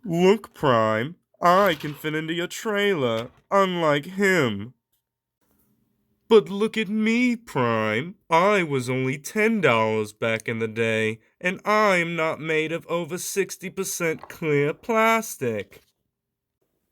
Look, Prime, I can fit into your trailer, unlike him. But look at me, Prime. I was only $10 back in the day, and I'm not made of over 60% clear plastic.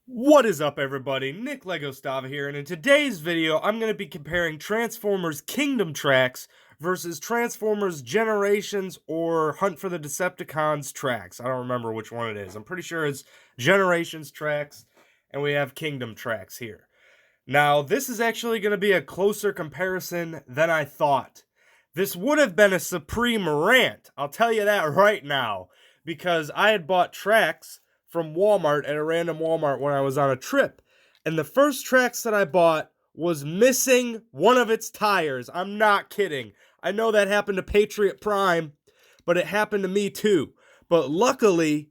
What is up, everybody? Nick Lego Stava here, and in today's video, I'm going to be comparing Transformers Kingdom tracks versus Transformers Generations or Hunt for the Decepticons tracks. I don't remember which one it is. I'm pretty sure it's Generations tracks, and we have Kingdom tracks here. Now, this is actually going to be a closer comparison than I thought. This would have been a supreme rant, I'll tell you that right now, because I had bought tracks from Walmart at a random Walmart when I was on a trip, and the first tracks that I bought was missing one of its tires. I'm not kidding. I know that happened to Patriot Prime, but it happened to me too. But luckily,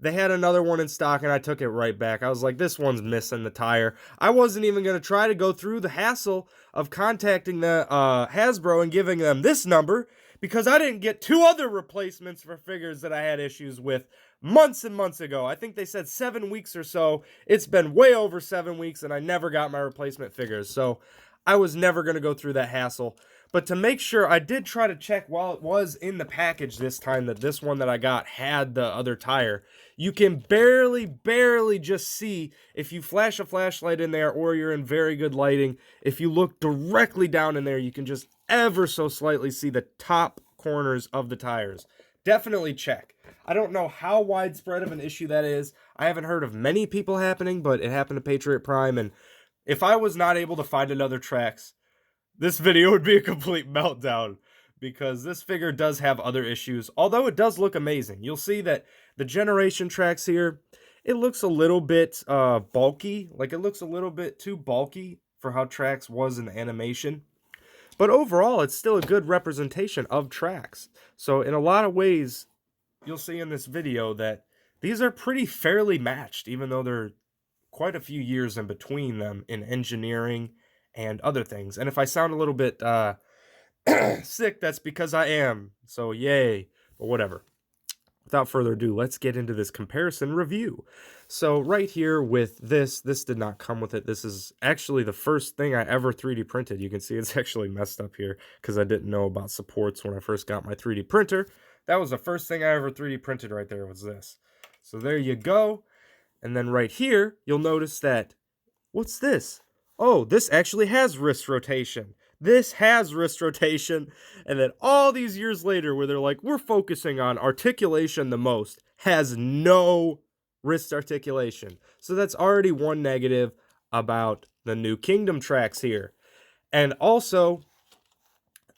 they had another one in stock, and I took it right back. I was like, this one's missing the tire. I wasn't even going to try to go through the hassle of contacting the Hasbro and giving them this number, because I didn't get two other replacements for figures that I had issues with months and months ago. I think they said 7 weeks or so. It's been way over 7 weeks, and I never got my replacement figures. So I was never going to go through that hassle. But to make sure, I did try to check while it was in the package this time that this one that I got had the other tire. You can barely just see if you flash a flashlight in there or you're in very good lighting. If you look directly down in there, you can just ever so slightly see the top corners of the tires. Definitely check. I don't know how widespread of an issue that is. I haven't heard of many people happening, but it happened to Patriot Prime, and if I was not able to find another tracks, this video would be a complete meltdown, because this figure does have other issues, although it does look amazing. You'll see that the Generation tracks here, it looks a little bit bulky. Like, it looks a little bit too bulky for how tracks was in the animation. But overall, it's still a good representation of tracks. So in a lot of ways, you'll see in this video that these are pretty fairly matched, even though they're quite a few years in between them in engineering and other things. And if I sound a little bit sick, that's because I am. So yay, but whatever. Without further ado, let's get into this comparison review. So right here with this did not come with it. This is actually the first thing I ever 3D printed. You can see it's actually messed up here because I didn't know about supports when I first got my 3D printer. That was the first thing I ever 3D printed right there, was this. So there you go. And then right here, you'll notice that, what's this? Oh, this actually has wrist rotation. This has wrist rotation. And then all these years later, where they're like, we're focusing on articulation the most, has no wrist articulation. So that's already one negative about the new Kingdom tracks here. And also,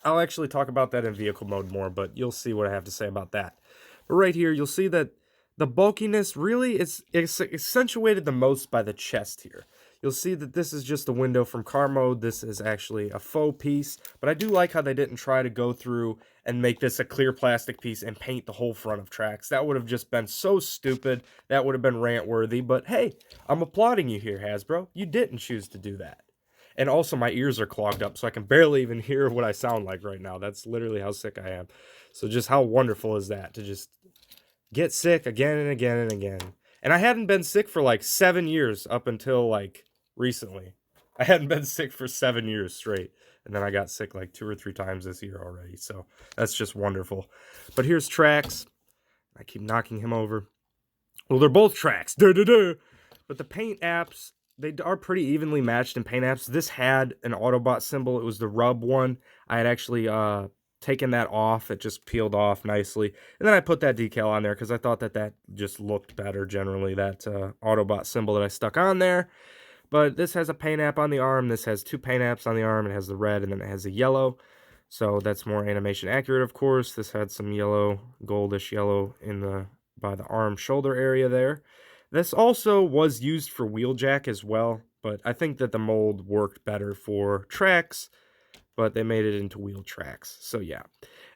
I'll actually talk about that in vehicle mode more, but you'll see what I have to say about that. But right here, you'll see that the bulkiness really is accentuated the most by the chest here. You'll see that this is just a window from car mode. This is actually a faux piece, but I do like how they didn't try to go through and make this a clear plastic piece and paint the whole front of tracks. That would have just been so stupid. That would have been rant worthy, but hey, I'm applauding you here, Hasbro. You didn't choose to do that. And also my ears are clogged up, so I can barely even hear what I sound like right now. That's literally how sick I am. So just how wonderful is that to just get sick again and again and again. And I hadn't been sick for like 7 years up until like recently. I hadn't been sick for 7 years straight. And then I got sick like 2 or 3 times this year already. So that's just wonderful. But here's tracks. I keep knocking him over. Well, they're both tracks. But the paint apps, they are pretty evenly matched in paint apps. This had an Autobot symbol. It was the rub one. I had actually taken that off. It just peeled off nicely. And then I put that decal on there because I thought that just looked better generally, that Autobot symbol that I stuck on there. But this has a paint app on the arm. This has 2 paint apps on the arm. It has the red and then it has the yellow. So that's more animation accurate, of course. This had some yellow, goldish yellow by the arm shoulder area there. This also was used for wheeljack as well, but I think that the mold worked better for tracks, but they made it into wheel tracks. So yeah.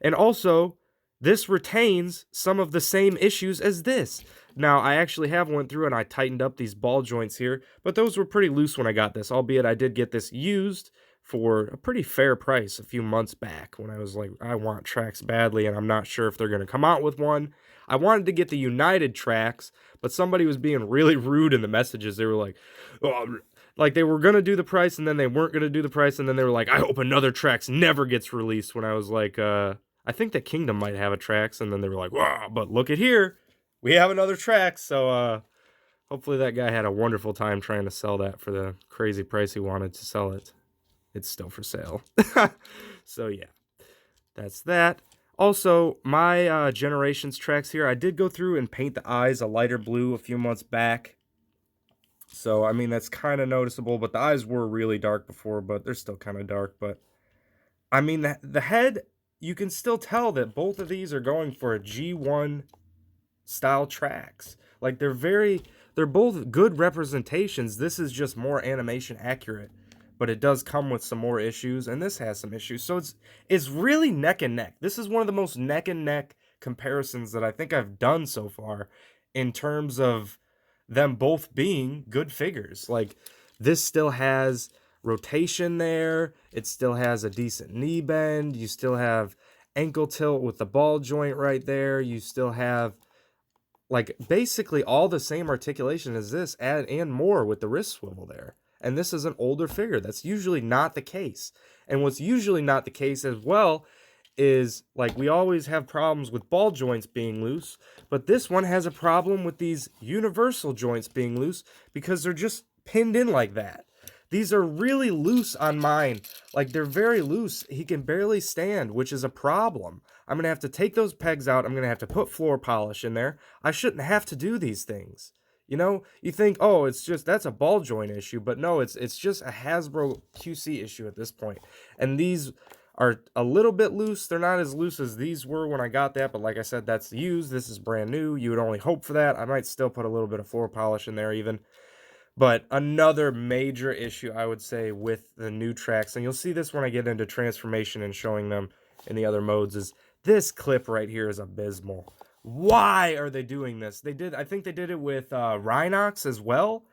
And also, this retains some of the same issues as this. Now, I actually have went through and I tightened up these ball joints here, but those were pretty loose when I got this, albeit I did get this used for a pretty fair price a few months back when I was like, I want tracks badly and I'm not sure if they're going to come out with one. I wanted to get the United tracks, but somebody was being really rude in the messages. They were like, oh, like they were going to do the price and then they weren't going to do the price. And then they were like, I hope another tracks never gets released. When I was like, I think that Kingdom might have a tracks. And then they were like, wow, but look at here. We have another tracks. So, hopefully that guy had a wonderful time trying to sell that for the crazy price he wanted to sell it. It's still for sale. So yeah, that's that. Also, my Generations tracks here, I did go through and paint the eyes a lighter blue a few months back. So, I mean, that's kind of noticeable, but the eyes were really dark before, but they're still kind of dark. But, I mean, the head, you can still tell that both of these are going for a G1 style tracks. Like, they're both good representations. This is just more animation accurate, but it does come with some more issues, and this has some issues. So it's really neck and neck. This is one of the most neck and neck comparisons that I think I've done so far in terms of them both being good figures. Like, this still has rotation there. It still has a decent knee bend. You still have ankle tilt with the ball joint right there. You still have like basically all the same articulation as this and more with the wrist swivel there. And this is an older figure. That's usually not the case. And what's usually not the case as well is, like, we always have problems with ball joints being loose, but this one has a problem with these universal joints being loose because they're just pinned in like that. These are really loose on mine. Like, they're very loose. He can barely stand, which is a problem. I'm going to have to take those pegs out. I'm going to have to put floor polish in there. I shouldn't have to do these things. You know, you think, oh, it's just, that's a ball joint issue. But no, it's just a Hasbro QC issue at this point. And these are a little bit loose. They're not as loose as these were when I got that. But like I said, that's used. This is brand new. You would only hope for that. I might still put a little bit of floor polish in there even. But another major issue, I would say, with the new tracks, and you'll see this when I get into transformation and showing them in the other modes, is this clip right here is abysmal. Why are they doing this? I think they did it with Rhinox as well.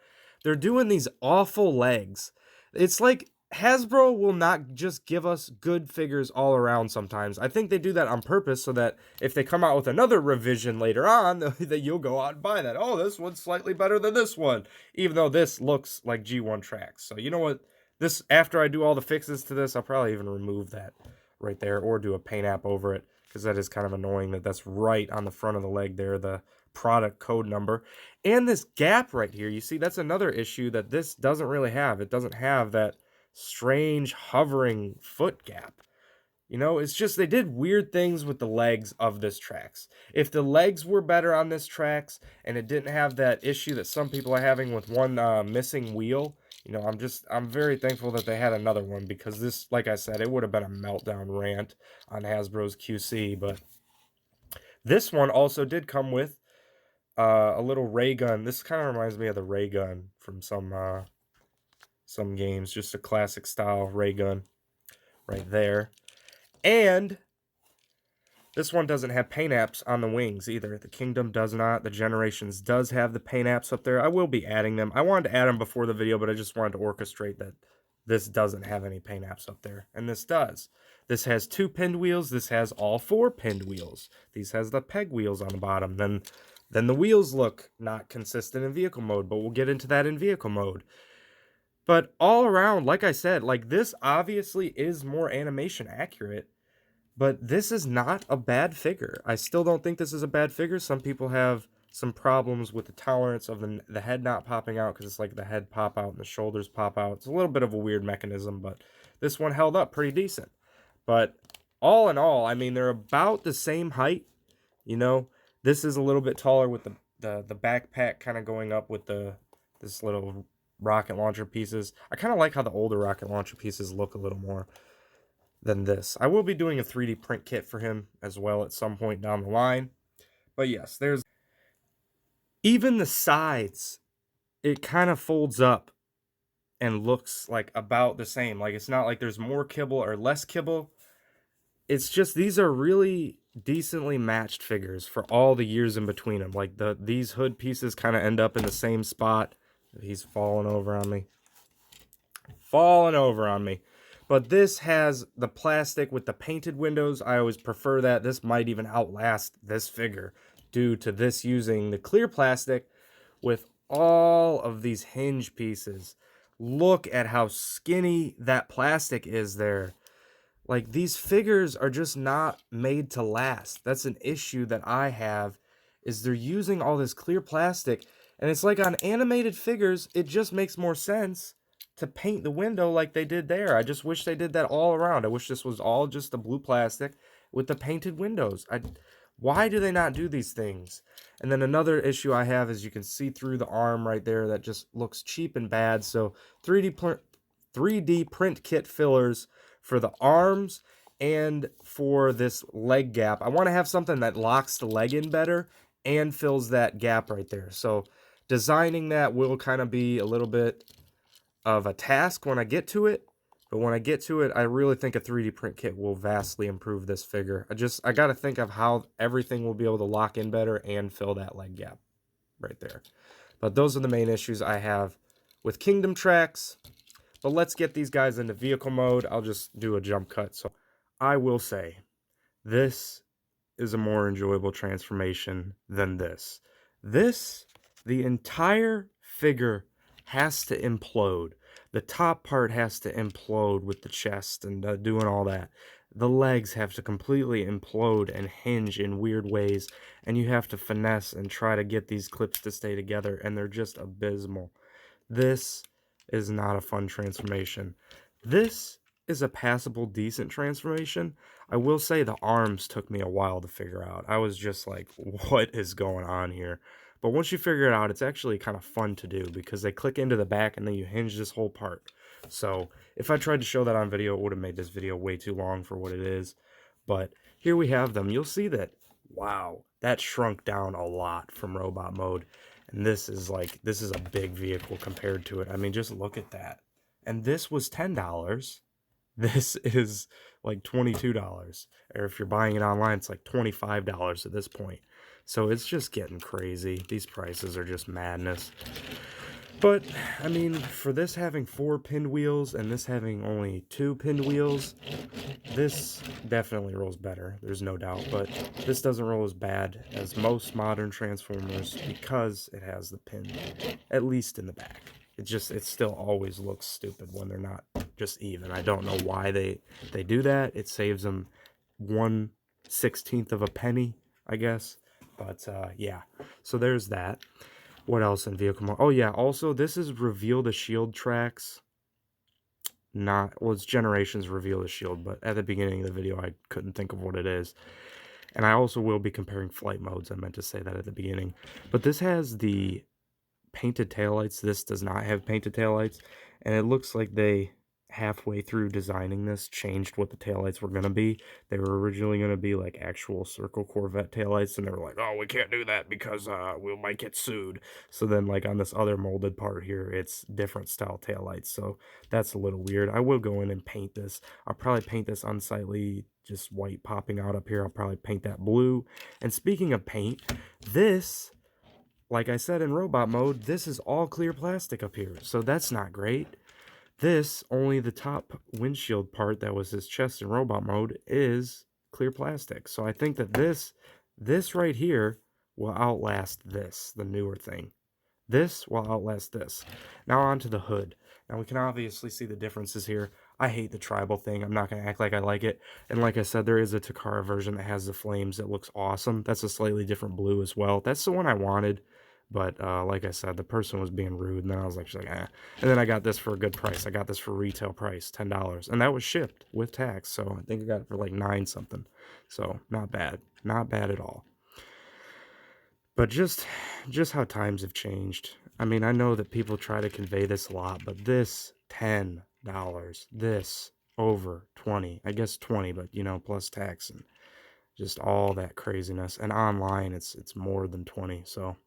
They're doing these awful legs. It's like Hasbro will not just give us good figures all around sometimes. I think they do that on purpose so that if they come out with another revision later on, that you'll go out and buy that. Oh, this one's slightly better than this one, even though this looks like G1 tracks. So you know what? This, after I do all the fixes to this, I'll probably even remove that right there or do a paint app over it, because that is kind of annoying that that's right on the front of the leg there, the product code number. And this gap right here, you see, that's another issue that this doesn't really have. It doesn't have that strange hovering foot gap. You know, it's just they did weird things with the legs of this tracks. If the legs were better on this tracks and it didn't have that issue that some people are having with one missing wheel, you know, I'm very thankful that they had another one, because this, like I said, it would have been a meltdown rant on Hasbro's QC. But this one also did come with a little ray gun. This kind of reminds me of the ray gun from some games, just a classic style ray gun right there. And this one doesn't have paint apps on the wings either. The Kingdom does not. The Generations does have the paint apps up there. I will be adding them. I wanted to add them before the video, but I just wanted to orchestrate that this doesn't have any paint apps up there, and this does. This has 2 pinned wheels. This has all 4 pinned wheels. These has the peg wheels on the bottom. Then the wheels look not consistent in vehicle mode, but we'll get into that in vehicle mode. But all around, like I said, like, this obviously is more animation accurate, but this is not a bad figure. I still don't think this is a bad figure. Some people have some problems with the tolerance of the head not popping out, because it's like the head pop out and the shoulders pop out. It's a little bit of a weird mechanism, but this one held up pretty decent. But all in all, I mean, they're about the same height. You know, this is a little bit taller with the backpack kind of going up with this little rocket launcher pieces. I kind of like how the older rocket launcher pieces look a little more than this. I will be doing a 3D print kit for him as well at some point down the line. But yes, there's even the sides. It kind of folds up and looks like about the same. Like, it's not like there's more kibble or less kibble. It's just these are really decently matched figures for all the years in between them. Like, these hood pieces kind of end up in the same spot. He's falling over on me. Falling over on me. But this has the plastic with the painted windows. I always prefer that. This might even outlast this figure. due to this using the clear plastic with all of these hinge pieces. Look at how skinny that plastic is there. Like, these figures are just not made to last. That's an issue that I have, is they're using all this clear plastic, and it's like on animated figures, it just makes more sense to paint the window like they did there. I just wish they did that all around. I wish this was all just the blue plastic with the painted windows. Why do they not do these things? And then another issue I have is you can see through the arm right there. That just looks cheap and bad. So 3D print kit fillers for the arms and for this leg gap. I want to have something that locks the leg in better and fills that gap right there. So designing that will kind of be a little bit of a task when I get to it. But when I get to it, I really think a 3D print kit will vastly improve this figure. I got to think of how everything will be able to lock in better and fill that leg gap right there. But those are the main issues I have with Kingdom Tracks. But let's get these guys into vehicle mode. I'll just do a jump cut. So I will say, this is a more enjoyable transformation than this. The entire figure has to implode. The top part has to implode with the chest and doing all that. The legs have to completely implode and hinge in weird ways, and you have to finesse and try to get these clips to stay together, and they're just abysmal. This is not a fun transformation. This is a passable, decent transformation. I will say the arms took me a while to figure out. I was just like, what is going on here? But once you figure it out, it's actually kind of fun to do because they click into the back and then you hinge this whole part. So if I tried to show that on video, it would have made this video way too long for what it is. But here we have them. You'll see that, wow, that shrunk down a lot from robot mode. And this is a big vehicle compared to it. I mean, just look at that. And this was $10. This is like $22. Or if you're buying it online, it's like $25 at this point. So it's just getting crazy. These prices are just madness. But, I mean, for this having 4 pinned wheels and this having only 2 pinned wheels, this definitely rolls better, there's no doubt. But this doesn't roll as bad as most modern Transformers because it has the pin, at least in the back. It still always looks stupid when they're not just even. I don't know why they do that. It saves them 1/16 of a penny, I guess. But, yeah. So there's that. What else in vehicle mode? Oh, yeah. Also, this is Reveal the Shield tracks. Well, it's Generations Reveal the Shield, but at the beginning of the video, I couldn't think of what it is. And I also will be comparing flight modes. I meant to say that at the beginning. But this has the painted taillights. This does not have painted taillights. And it looks like they, halfway through designing this, changed what the taillights were going to be. They were originally going to be like actual Circle Corvette taillights, and they were like, oh, we can't do that because we might get sued. So then, like, on this other molded part here, it's different style taillights. So that's a little weird. I will go in and paint this. I'll probably paint this unsightly, just white popping out up here. I'll probably paint that blue. And speaking of paint, this, like I said in robot mode, this is all clear plastic up here. So that's not great. This, only the top windshield part that was his chest in robot mode, is clear plastic. So I think that this right here will outlast this, the newer thing. This will outlast this. Now on to the hood. Now we can obviously see the differences here. I hate the tribal thing. I'm not going to act like I like it. And like I said, there is a Takara version that has the flames that looks awesome. That's a slightly different blue as well. That's the one I wanted. But like I said, the person was being rude, and then I was like, eh. And then I got this for a good price. I got this for retail price, $10. And that was shipped with tax. So I think I got it for like 9 something. So not bad. Not bad at all. But just how times have changed. I mean, I know that people try to convey this a lot, but this $10, this over 20, I guess 20, but you know, plus tax and just all that craziness. And online, it's more than 20. So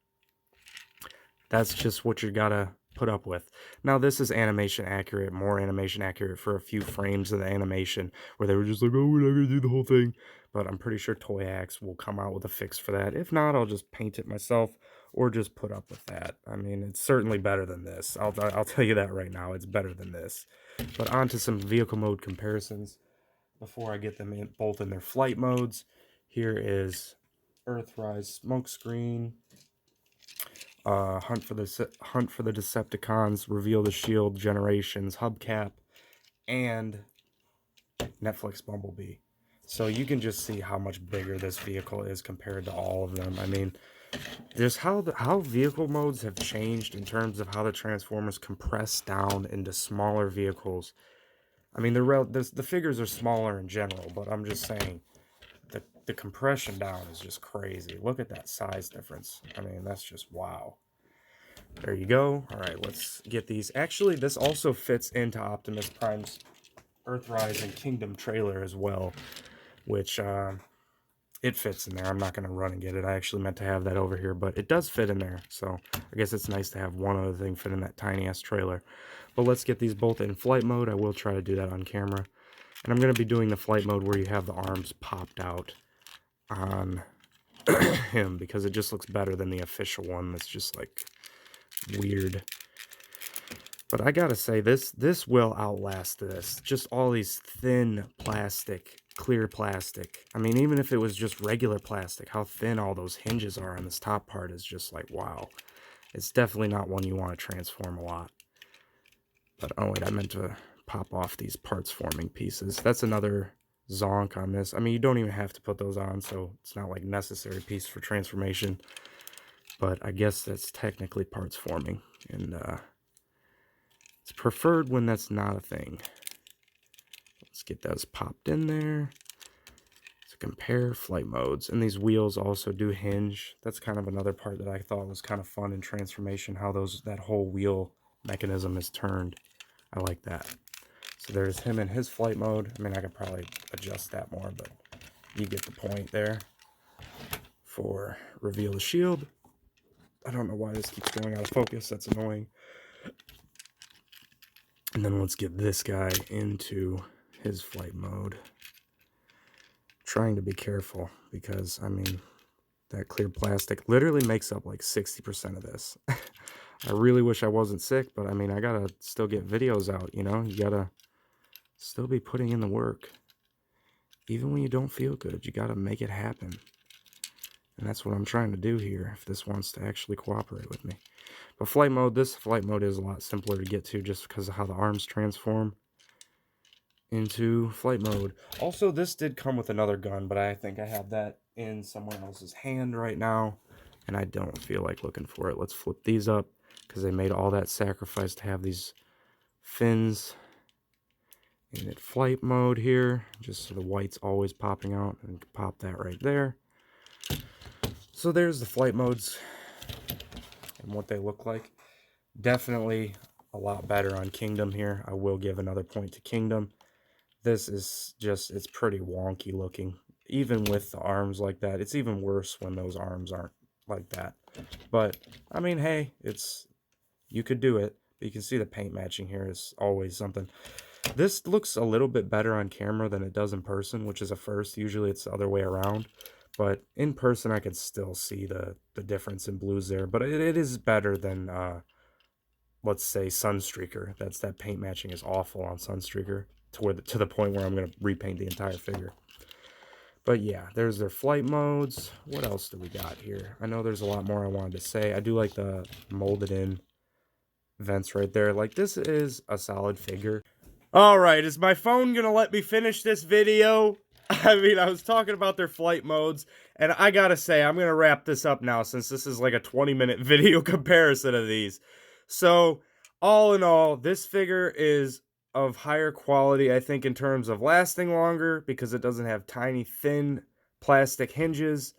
that's just what you gotta put up with. Now, this is animation accurate, more animation accurate for a few frames of the animation where they were just like, oh, we're not gonna do the whole thing. But I'm pretty sure Toy Axe will come out with a fix for that. If not, I'll just paint it myself or just put up with that. I mean, it's certainly better than this. I'll tell you that right now. It's better than this. But on to some vehicle mode comparisons before I get them both in their flight modes. Here is Earthrise smoke screen. Hunt for the Decepticons, Reveal the Shield, Generations, Hubcap, and Netflix Bumblebee. So you can just see how much bigger this vehicle is compared to all of them. I mean, there's how vehicle modes have changed in terms of how the Transformers compress down into smaller vehicles. I mean, the figures are smaller in general, but I'm just saying the compression down is just crazy. Look at that size difference. I mean, that's just wow. There you go. All right, let's get these. Actually, this also fits into Optimus Prime's Earthrise and Kingdom trailer as well, which it fits in there. I'm not going to run and get it. I actually meant to have that over here, but it does fit in there. So I guess it's nice to have one other thing fit in that tiny-ass trailer. But let's get these both in flight mode. I will try to do that on camera. And I'm going to be doing the flight mode where you have the arms popped out on him, because it just looks better than the official one that's just like weird. But I gotta say, this will outlast this. Just all these thin plastic, clear plastic. I mean, even if it was just regular plastic, how thin all those hinges are on this top part is just like, wow. It's definitely not one you want to transform a lot. But, oh wait, I meant to pop off these parts forming pieces. That's another zonk on this. I mean, you don't even have to put those on, so it's not like necessary piece for transformation. But I guess that's technically parts forming, and it's preferred when that's not a thing. Let's get those popped in there. To compare flight modes, and these wheels also do hinge. That's kind of another part that I thought was kind of fun in transformation, how that whole wheel mechanism is turned. I like that. So there's him in his flight mode. I mean, I could probably adjust that more, but you get the point there. For Reveal the Shield. I don't know why this keeps going out of focus. That's annoying. And then let's get this guy into his flight mode. Trying to be careful because, I mean, that clear plastic literally makes up like 60% of this. I really wish I wasn't sick, but I mean, I gotta still get videos out, you know? You gotta still be putting in the work. Even when you don't feel good, you gotta make it happen. And that's what I'm trying to do here, if this wants to actually cooperate with me. But this flight mode is a lot simpler to get to just because of how the arms transform into flight mode. Also, this did come with another gun, but I think I have that in someone else's hand right now, and I don't feel like looking for it. Let's flip these up, because they made all that sacrifice to have these fins in flight mode here, just so the white's always popping out, and pop that right there. So there's the flight modes and what they look like. Definitely a lot better on Kingdom here. I will give another point to Kingdom. This is just, it's pretty wonky looking. Even with the arms like that, it's even worse when those arms aren't like that. But, I mean, hey, you could do it. But you can see the paint matching here is always something. This looks a little bit better on camera than it does in person, which is a first. Usually it's the other way around. But in person, I can still see the difference in blues there. But it is better than, let's say, Sunstreaker. That paint matching is awful on Sunstreaker to the point where I'm going to repaint the entire figure. But yeah, there's their flight modes. What else do we got here? I know there's a lot more I wanted to say. I do like the molded in vents right there. Like, this is a solid figure. Alright, is my phone going to let me finish this video? I mean, I was talking about their flight modes, and I gotta say, I'm gonna wrap this up now since this is like a 20-minute video comparison of these. So, all in all, this figure is of higher quality, I think, in terms of lasting longer, because it doesn't have tiny, thin plastic hinges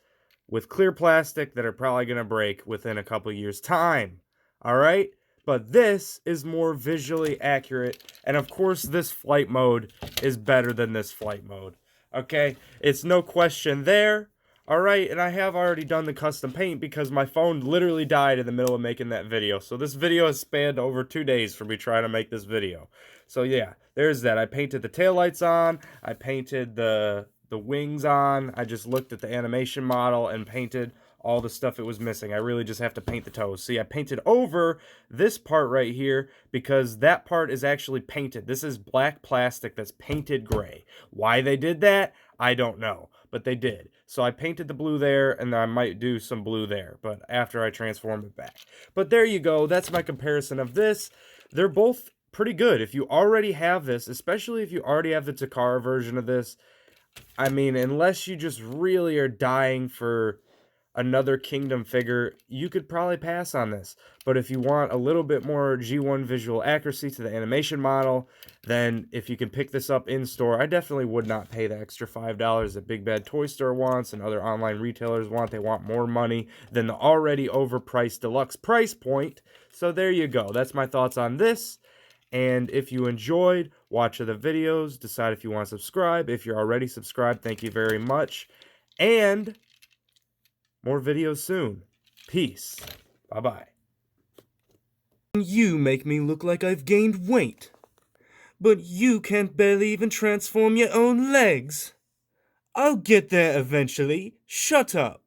with clear plastic that are probably gonna break within a couple years' time. Alright? But this is more visually accurate, and of course, this flight mode is better than this flight mode. Okay, it's no question there. Alright, and I have already done the custom paint because my phone literally died in the middle of making that video. So this video has spanned over 2 days for me trying to make this video. So yeah, there's that. I painted the taillights on. I painted the wings on. I just looked at the animation model and painted all the stuff it was missing. I really just have to paint the toes. See, I painted over this part right here because that part is actually painted. This is black plastic that's painted gray. Why they did that, I don't know. but they did. So I painted the blue there, and I might do some blue there, but after I transform it back. But there you go. That's my comparison of this. They're both pretty good. If you already have this, especially if you already have the Takara version of this, I mean, unless you just really are dying for another Kingdom figure, you could probably pass on this. But if you want a little bit more G1 visual accuracy to the animation model, then if you can pick this up in store, I definitely would not pay the extra $5 that Big Bad Toy Store wants and other online retailers want. They want more money than the already overpriced deluxe price point. So there you go. That's my thoughts on this. And if you enjoyed, watch the videos, decide if you want to subscribe. If you're already subscribed, thank you very much. And more videos soon. Peace. Bye-bye. You make me look like I've gained weight. But you can't barely even transform your own legs. I'll get there eventually. Shut up.